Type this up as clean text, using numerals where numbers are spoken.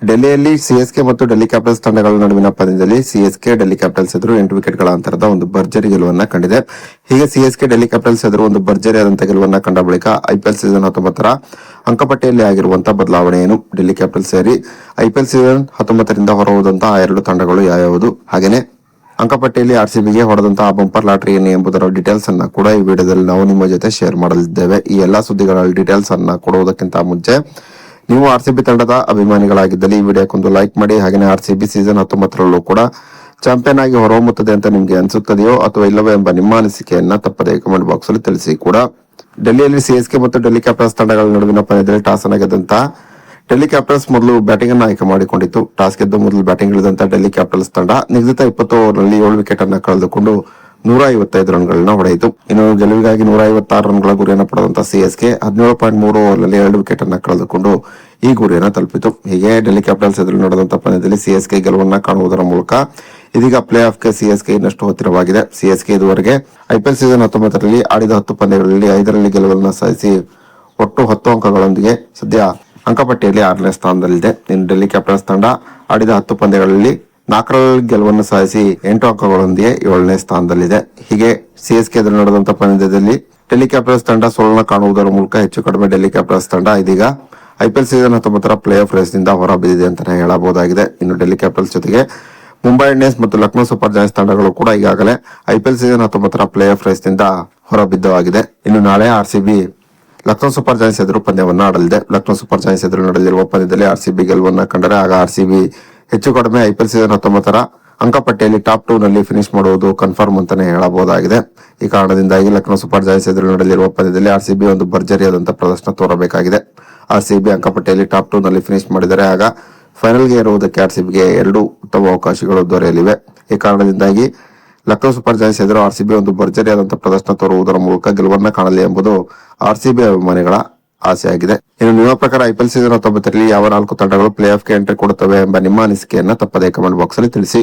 ಡೆಲ್ಲಿಯಲ್ಲಿ CSK ಮತ್ತು Delhi capitals ತಂಡಗಳ ನಡುವಿನ ಪಂದ್ಯದಲ್ಲಿ ಸಿಎಸ್ಕೆ ಡೆಲ್ಲಿ ಕ್ಯಾಪಿಟಲ್ಸ್ ಎದುರು 8 ವಿಕೆಟ್ಗಳ ಅಂತರದ ಒಂದು ಭರ್ಜರಿ ಗೆಲುವನ್ನ ಕಂಡಿದೆ. ಹೀಗೆ ಸಿಎಸ್ಕೆ ಡೆಲ್ಲಿ ಕ್ಯಾಪಿಟಲ್ಸ್ ಎದುರು ಒಂದು ಭರ್ಜರಿಯಾದಂತಹ ಗೆಲುವನ್ನ ಕಂಡ ಬಳಿಕ ಐಪಿಎಲ್ ಸೀಸನ್ 19ರ ಅಂಕಪಟ್ಟಿಯಲ್ಲಿ ಆಗಿರುವಂತಹ ಬದಲಾವಣೆ ಏನು, ಡೆಲ್ಲಿ ಕ್ಯಾಪಿಟಲ್ಸ್ ಸೇರಿ ಐಪಿಎಲ್ ಸೀಸನ್ 19ರಿಂದ ಹೊರಹೋದಂತಹ 2 ತಂಡಗಳು ಯಾವ್ಯಾವುದು, ಹಾಗೇನೆ ಅಂಕಪಟ್ಟಿಯಲ್ಲಿ ಆರ್ಸಿಬಿಗೆ ಹೊಡೆದಂತಹ ಬಂಪರ್ ಲಾಟರಿ ಏನು ಎಂಬುದರ ಡೀಟೇಲ್ಸ್ ಅನ್ನ ಕೂಡ ಈ ವಿಡಿಯೋದಲ್ಲಿ ನಾವು ನಿಮ್ಮ ಜೊತೆ ಶೇರ್ ಮಾಡಲಿದ್ದೇವೆ. ಈ ಎಲ್ಲಾ ಸುದ್ದಿಗಳ ಡೀಟೇಲ್ಸ್ ಅನ್ನ ಕೊಡುವುದಕ್ಕಿಂತ ಮುಂಚೆ ನೀವು ಆರ್ಸಿಬಿ ತಂಡದ ಅಭಿಮಾನಿಗಳಾಗಿದ್ದಲ್ಲಿ ಈ ವಿಡಿಯೋಕ್ಕೊಂದು ಲೈಕ್ ಮಾಡಿ. ಹಾಗೆ ಆರ್ಸಿಬಿ ಸೀಸನ್ 19ರಲ್ಲೂ ಕೂಡ ಚಾಂಪಿಯನ್ ಆಗಿ ಹೊರಹೊಮ್ಮುತ್ತದೆ ಅಂತ ನಿಮ್ಗೆ ಅನ್ಸುತ್ತದೆಯೋ ಅಥವಾ ಇಲ್ಲವೋ ಎಂಬ ನಿಮ್ಮ ಅನಿಸಿಕೆಯನ್ನ ತಪ್ಪದೇ ಕಮೆಂಟ್ ಬಾಕ್ಸ್ ಅಲ್ಲಿ ತಿಳಿಸಿ. ಕೂಡ ಡೆಲ್ಲಿಯಲ್ಲಿ ಸಿಎಸ್ಕೆ ಮತ್ತು ಡೆಲ್ಲಿ ಕ್ಯಾಪಿಟಲ್ಸ್ ತಂಡಗಳ ನಡುವಿನ ಪಂದ್ಯದಲ್ಲಿ ಟಾಸ್ ಅನ್ನ ಗೆದ್ದಂತಹ ಡೆಲ್ಲಿ ಕ್ಯಾಪಿಟಲ್ಸ್ ಮೊದಲು ಬ್ಯಾಟಿಂಗ್ ಅನ್ನು ಆಯ್ಕೆ ಮಾಡಿಕೊಂಡಿತ್ತು. ಟಾಸ್ ಗೆದ್ದು ಮೊದಲು ಬ್ಯಾಟಿಂಗ್ ಇಳಿದಂತಹ ಡೆಲ್ಲಿ ಕ್ಯಾಪಿಟಲ್ಸ್ ತಂಡ ನಿಗದಿತ 20 ಓವರ್ನಲ್ಲಿ 7 ವಿಕೆಟ್ ಅನ್ನು ಕಳೆದುಕೊಂಡು 155 ರನ್ಗಳನ್ನ ಹೊಡೆಯಿತು. ಇನ್ನು ಗೆಲುವಿಗಾಗಿ 156 ರನ್ಗಳ ಗುರಿಯನ್ನು ಪಡೆದಂತಹ ಸಿಎಸ್ಕೆ 17.3 ಓವರ್ನಲ್ಲಿ 2 ವಿಕೆಟ್ ಅನ್ನು ಕಳೆದುಕೊಂಡು ಈ ಗುರಿಯನ್ನು ತಲುಪಿತು. ಹೀಗೆ ಡೆಲ್ಲಿ ಕ್ಯಾಪಿಟಲ್ಸ್ ಎದುರು ನಡೆದಂತಹ ಪಂದ್ಯದಲ್ಲಿ ಸಿಎಸ್ಕೆ ಗೆಲುವನ್ನ ಕಾಣುವುದರ ಮೂಲಕ ಇದೀಗ ಪ್ಲೇ ಆಫ್ಗೆ ಸಿಎಸ್ಕೆ ಇನ್ನಷ್ಟು ಹತ್ತಿರವಾಗಿದೆ. ಸಿಎಸ್ಕೆ ಇದುವರೆಗೆ ಐಪಿಎಲ್ ಸೀಸನ್ 19ರಲ್ಲಿ ಆಡಿದ 10 ಪಂದ್ಯಗಳಲ್ಲಿ 5ರಲ್ಲಿ ಗೆಲುವನ್ನು ಸಾಧಿಸಿ ಒಟ್ಟು 10 ಅಂಕಗಳೊಂದಿಗೆ ಸದ್ಯ ಅಂಕಪಟ್ಟಿಯಲ್ಲಿ 6ನೇ ಸ್ಥಾನದಲ್ಲಿದೆ. ಇನ್ನು ಡೆಲ್ಲಿ ಕ್ಯಾಪಿಟಲ್ಸ್ ತಂಡ ಆಡಿದ 10 ಪಂದ್ಯಗಳಲ್ಲಿ 4ರಲ್ಲಿ ಗೆಲುವನ್ನು ಸಾಧಿಸಿ 8 ಅಂಕಗಳೊಂದಿಗೆ 7ನೇ ಸ್ಥಾನದಲ್ಲಿದೆ. ಹೀಗೆ ಸಿಎಸ್ಕೆ ಎದುರು ನಡೆದಂತಹ ಪಂದ್ಯದಲ್ಲಿ ಡೆಲ್ಲಿ ಕ್ಯಾಪಿಟಲ್ಸ್ ತಂಡ ಸೋಲನ್ನು ಕಾಣುವುದರ ಮೂಲಕ ಹೆಚ್ಚು ಕಡಿಮೆ ಡೆಲ್ಲಿ ಕ್ಯಾಪಿಟಲ್ಸ್ ತಂಡ ಇದೀಗ ಐಪಿಎಲ್ ಸೀಸನ್ 19ರ ಪ್ಲೇ ಆಫ್ ರೇಸ್ ನಿಂದ ಹೊರಬಿದ್ದಿದೆ ಅಂತಾನೆ ಹೇಳಬಹುದಾಗಿದೆ. ಇನ್ನು ಡೆಲ್ಲಿ ಕ್ಯಾಪಿಟಲ್ಸ್ ಜೊತೆಗೆ ಮುಂಬೈ ಇಂಡಿಯನ್ಸ್ ಮತ್ತು ಲಕ್ನೋ ಸೂಪರ್ ಜಾಯಿಂಟ್ಸ್ ತಂಡಗಳು ಕೂಡ ಈಗಾಗಲೇ ಐಪಿಎಲ್ ಸೀಸನ್ 19ರ ಪ್ಲೇ ಆಫ್ ರೇಸ್ ನಿಂದ ಹೊರಬಿದ್ದವಾಗಿದೆ. ಇನ್ನು ನಾಳೆ ಆರ್ಸಿಬಿ ಲಕ್ನೋ ಸೂಪರ್ ಜಾಯಿಂಟ್ಸ್ ಎದುರು ಪಂದ್ಯವನ್ನ ಆಡಲಿದೆ. ಲಕ್ನೋ ಸೂಪರ್ ಜಾಯಿಂಟ್ಸ್ ಎದುರು ನಡೆದಿರುವ ಪಂದ್ಯದಲ್ಲಿ ಆರ್ಸಿಬಿ ಗೆಲುವನ್ನ ಕಂಡರೆ ಆಗ ಆರ್ಸಿಬಿ ಹೆಚ್ಚು ಕಡಿಮೆ ಐಪಿಎಲ್ ಸೀಸನ್ 19ರ ಅಂಕಪಟ್ಟಿಯಲ್ಲಿ ಟಾಪ್ 2 ನಲ್ಲಿ ಫಿನಿಶ್ ಮಾಡುವುದು ಕನ್ಫರ್ಮ್ ಅಂತಾನೆ ಹೇಳಬಹುದಾಗಿದೆ. ಈ ಕಾರಣದಿಂದಾಗಿ ಲಕ್ನೋ ಸೂಪರ್ ಜಾಯಿಂಟ್ಸ್ ಎದುರು ನಡೆದಿರುವ ಪಂದ್ಯದಲ್ಲಿ ಆರ್ಸಿಬಿ ಒಂದು ಭರ್ಜರಿಯಾದಂತಹ ಪ್ರದರ್ಶನ ತೋರಬೇಕಾಗಿದೆ. ಆರ್ಸಿಬಿ ಅಂಕಪಟ್ಟಿಯಲ್ಲಿ ಟಾಪ್ 2 ನಲ್ಲಿ ಫಿನಿಶ್ ಮಾಡಿದರೆ ಆಗ ಫೈನಲ್ಗೆ ಇರುವುದಕ್ಕೆ ಆರ್ಸಿಬಿಗೆ 2 ಉತ್ತಮ ಅವಕಾಶಗಳು ದೊರೆಯಲಿವೆ. ಈ ಕಾರಣದಿಂದಾಗಿ ಲಕ್ನೋ ಸೂಪರ್ ಜಾಯಿಂಟ್ಸ್ ಎದುರು ಆರ್ಸಿಬಿ ಒಂದು ಭರ್ಜರಿಯಾದಂತಹ ಪ್ರದರ್ಶನ ತೋರುವುದರ ಮೂಲಕ ಗೆಲುವನ್ನ ಕಾಣಲಿ ಎಂಬುದು ಆರ್ಸಿಬಿ ಅಭಿಮಾನಿಗಳ ಆಸೆಯಾಗಿದೆ. ಇನ್ನು ನಿಮ್ಮ ಪ್ರಕಾರ ಐಪಿಎಲ್ ಸೀಸನ್ 19ರಲ್ಲಿ ಯಾವ 4 ತಂಡಗಳು ಪ್ಲೇ ಆಫ್ಗೆ ಎಂಟ್ರಿ ಕೊಡುತ್ತವೆ ಎಂಬ ನಿಮ್ಮ ಅನಿಸಿಕೆಯನ್ನ ತಪ್ಪದೇ ಕಮೆಂಟ್ ಬಾಕ್ಸ್ ಅಲ್ಲಿ ತಿಳಿಸಿ.